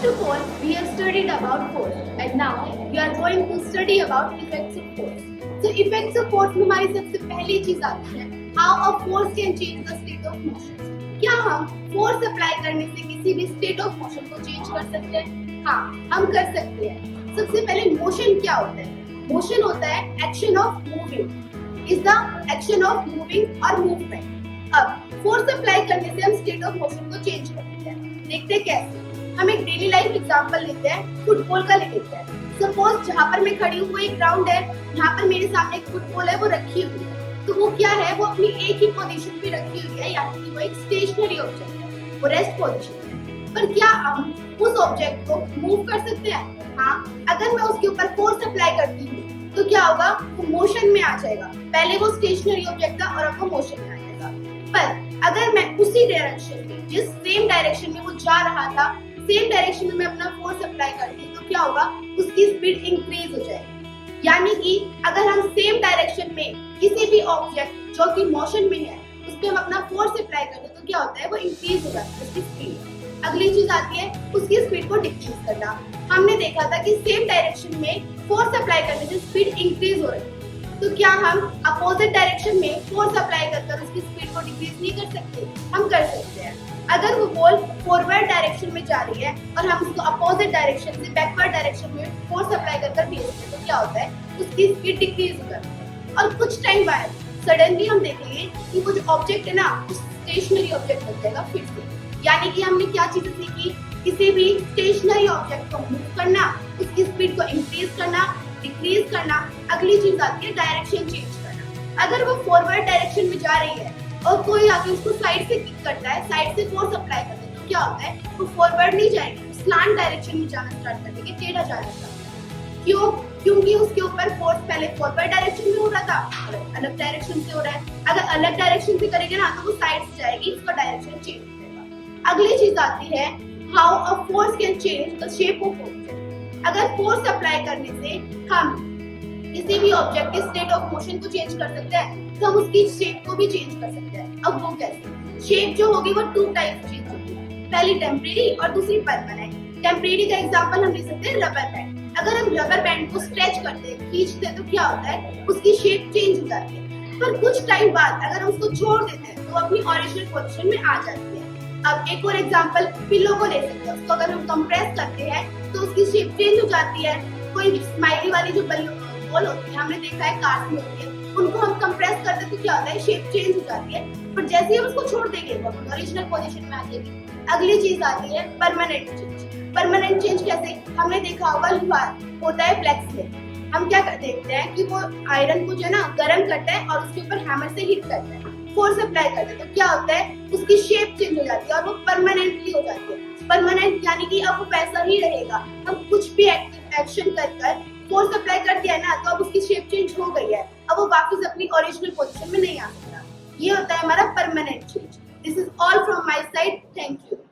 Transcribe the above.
First of all, we have studied about force, and now we are going to study about effects of force. So, effects of force में हमारी सबसे पहली चीज आती है how a force can change the state of motion. क्या हम force apply करने से किसी भी स्टेट ऑफ मोशन को चेंज कर सकते हैं? हाँ, हम कर सकते हैं। सबसे पहले मोशन क्या होता है? मोशन होता है action of moving, is the action of moving और मूवमेंट। अब फोर्स अप्लाई करने से हम स्टेट ऑफ मोशन को चेंज कर सकते हैं। देखते हैं कैसे। हम एक डेली लाइफ एग्जांपल लेते हैं, फुटबॉल का ले लेते हैं। सपोज जहाँ पर मैं खड़ी हूँ वो एक ग्राउंड है, यहाँ पर मेरे सामने एक फुटबॉल है, वो रखी हुई है। तो वो क्या है, वो अपनी एक ही पोजीशन पे रखी हुई है, यानी कि वो एक स्टेशनरी ऑब्जेक्ट है, वो रेस्ट पोजीशन है। पर क्या हम उस ऑब्जेक्ट को मूव कर सकते हैं? हाँ, अगर मैं उसके ऊपर फोर्स अप्लाई करती हूँ तो क्या होगा, वो मोशन में आ जाएगा। पहले वो स्टेशनरी ऑब्जेक्ट था और अब वो मोशन में आ जाएगा। पर अगर मैं उसी डायरेक्शन में, जिस सेम डायरेक्शन में वो जा रहा था, सेम डायरेक्शन में मैं अपना फोर्स अप्लाई करती हूँ तो क्या होगा, उसकी स्पीड इंक्रीज हो जाएगी। यानी कि अगर हम सेम डायरेक्शन में किसी भी ऑब्जेक्ट जो कि मोशन में है उस पर हम अपना फोर्स अप्लाई करते हैं तो क्या होता है, वो इंक्रीज हो जाती है उसकी स्पीड। अगली चीज आती है उसकी स्पीड को डिक्रीज करना। हमने देखा था कि सेम डायरेक्शन में फोर्स अप्लाई करने से स्पीड इंक्रीज हो रही है, तो क्या हम अपोजिट डायरेक्शन में फोर्स अप्लाई कर उसकी स्पीड को डिक्रीज नहीं कर सकते? हम कर सकते हैं। अगर वो बॉल फॉरवर्ड डायरेक्शन में जा रही है और हम उसको अपोजिट डायरेक्शन से बैकवर्ड डायरेक्शन में फोर्स अप्लाई कर भेजते हैं तो क्या होता है, उसकी स्पीड डिक्रीज हो जाती है। और कुछ टाइम बाद सडनली हम देखेंगे कि वो जो ऑब्जेक्ट है ना, उस स्टेशनरी ऑब्जेक्ट बन जाएगा फिर से। यानी कि हमने क्या चीजें सीखी, किसी भी स्टेशनरी ऑब्जेक्ट को मूव करना, उसकी स्पीड को इंक्रीज करना, डिक्रीज करना। अगली चीज आती है डायरेक्शन चेंज करना। अगर वो फॉरवर्ड डायरेक्शन में जा रही है और कोई आके उसको साइड से किक करता है, साइड से फोर्स अप्लाई करता है, तो क्या होता है, वो फॉरवर्ड नहीं जाएगी, स्लांट डायरेक्शन में जाना स्टार्ट कर देगी, टेढ़ा जाना स्टार्ट करेगी। क्यों? क्योंकि उसके ऊपर फोर्स पहले फॉरवर्ड डायरेक्शन में हो रहा था और अलग डायरेक्शन से हो रहा है। अगर अलग डायरेक्शन से करेंगे ना तो वो साइड से जाएगी, उसका डायरेक्शन चेंज हो जाएगा। अगली चीज आती है how a force can change the shape of object. अगर फोर्स अप्लाई करने से हम किसी भी ऑब्जेक्ट के स्टेट ऑफ मोशन को चेंज कर सकते हैं तो हम उसकी शेप को भी चेंज कर सकते हैं। अब वो कैसे? शेप जो होगी वो टू टाइप चेंज होगी, पहली टेम्परेरी और दूसरी परमानेंट। टेम्परेरी का एग्जांपल हम ले सकते हैं रबर बैंड। अगर हम रबर बैंड को स्ट्रेच करते हैं, खींचते हैं, तो क्या होता है, उसकी शेप चेंज हो जाती है। पर कुछ टाइम बाद अगर हम उसको छोड़ देते हैं तो अपनी ओरिजिनल पोजीशन में आ जाती है। अब एक और एग्जांपल पिलो को ले सकते हैं। उसको अगर हम कंप्रेस करते हैं तो उसकी शेप चेंज हो जाती है। कोई स्माइली वाली जो बॉल होती है, हमने देखा है कार्स में होती है, उनको हम कंप्रेस करते हैं तो क्या होता है, शेप चेंज हो जाती है। पर जैसे ही हम उसको छोड़ देंगे वो ओरिजिनल पोजीशन में आ जाएगी। अगली चीज आती है परमानेंट चेंज। परमानेंट चेंज कैसे? हमने देखा होगा लोहार होता है ब्लैक स्मिथ। हम क्या देखते हैं कि वो आयरन को जो है ना गर्म करता है और उसके ऊपर हैमर से हिट करता है, फोर्स अप्लाई करता है, तो क्या होता है, उसकी शेप चेंज हो जाती है और वो परमानेंटली हो जाती है। परमानेंट यानी कि अब वो वैसा ही रहेगा। हम कुछ भी एक्शन कर फोर्स अप्लाई कर दिया है ना, तो अब उसकी शेप चेंज हो गई है, अब वो वापस अपनी ओरिजिनल पोजीशन में नहीं आ सकता। ये होता है हमारा permanent change. This is all from my side. Thank you.